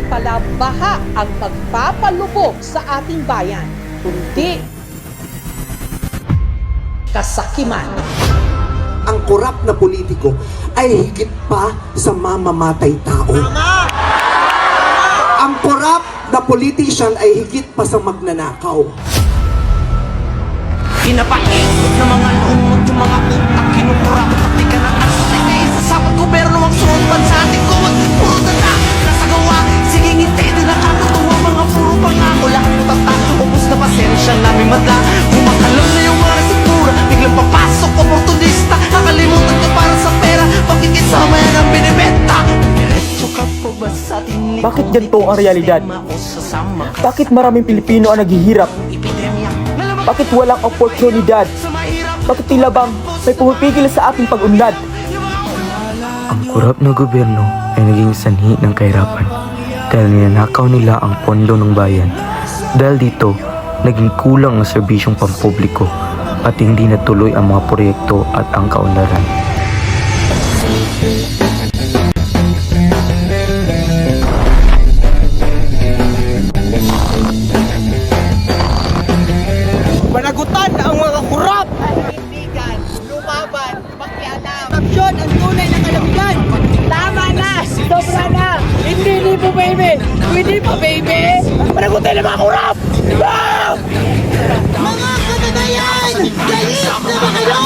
pala baha ang magpapalubog sa ating bayan, kundi kasakiman. Ang korap na politiko ay higit pa sa mamamatay tao. Ang korap na politician ay higit pa sa magnanakaw. Pinapaikot na mga lumot yung mga utak kinukurap. Pati ka ng astig sa sapat gobyerno ang sunod bansa ating kuwag. Puro tanda, nasagawa. Sige ngiti din nakakatuwa mga puro pangako. Lahat ng tata, ubus na pasensya namin madla. Kumakalam na yung mga sikura. Biglang papasok, oportunista. Nakalimutan ka para sa pera. Pagkikisama yan ang binibenta. Diretso ka po ba sa ating Bakit ganito ang realidad? Bakit maraming Pilipino ang naghihirap? Bakit walang oportunidad? Bakit tila bang may pumipigil sa ating pag-unlad? Ang korap na gobyerno ay naging sanhi ng kahirapan dahil ninanakaw nila ang pondo ng bayan. Dahil dito, naging kulang ang serbisyong pampubliko at hindi natuloy ang mga proyekto at ang kaunlaran. Panagutan ang mga kurap! Paninindigan, lumaban, pakialam. Korupsyon ang tunay na kalamigan. Tama na! Sobra na! Hindi libo, baby! Hindi pa, baby! Panagutan ang mga kurap! Wow! Mga katagayan! Galit na ba kayo?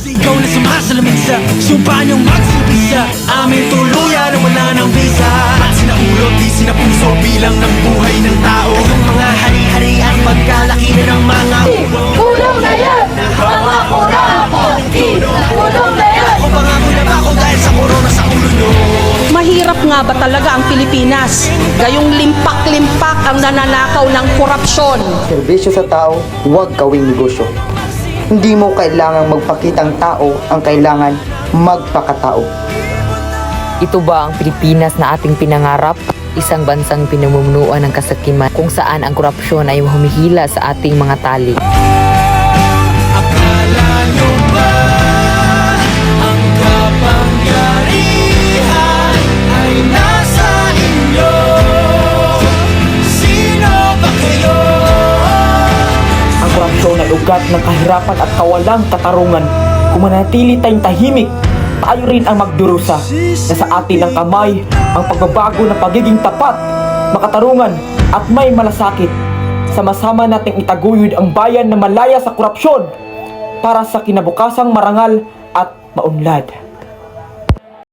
Ikaw na sumasalamin sa sumpa niyong magsibisa. Amin tuluyan na wala ng visa. At sinaulot, di sinapuso bilang ng buhay ng tao. Ang mga hari-hari at pagkalaki na ng mga Tulong na yan! Mga kurabo! Tulong na yan! Ako pangako na ba ako dahil sa korona sa ulo nyo? Mahirap nga ba talaga ang Pilipinas? Gayong limpak-limpak ang nananakaw ng korupsyon. Serbisyo sa tao, huwag gawing negosyo. Hindi mo kailangang magpakitang tao, ang kailangan magpakatao. Ito ba ang Pilipinas na ating pinangarap? Isang bansang pinamumunuan ng kasakiman kung saan ang korupsyon ay humihila sa ating mga tali. Akala nyo ba ang kapangyarihan ay nasa inyo? Sino ba kayo? Ang korupsyon ay ugat ng kahirapan at kawalang katarungan. Kung manatili tayong tahimik, tayo rin ang magdurusa. Nasa atin ng kamay ang pagbabago ng pagiging tapat, makatarungan at may malasakit. Sama-sama nating itaguyod ang bayan na malaya sa korupsyon para sa kinabukasang marangal at maunlad.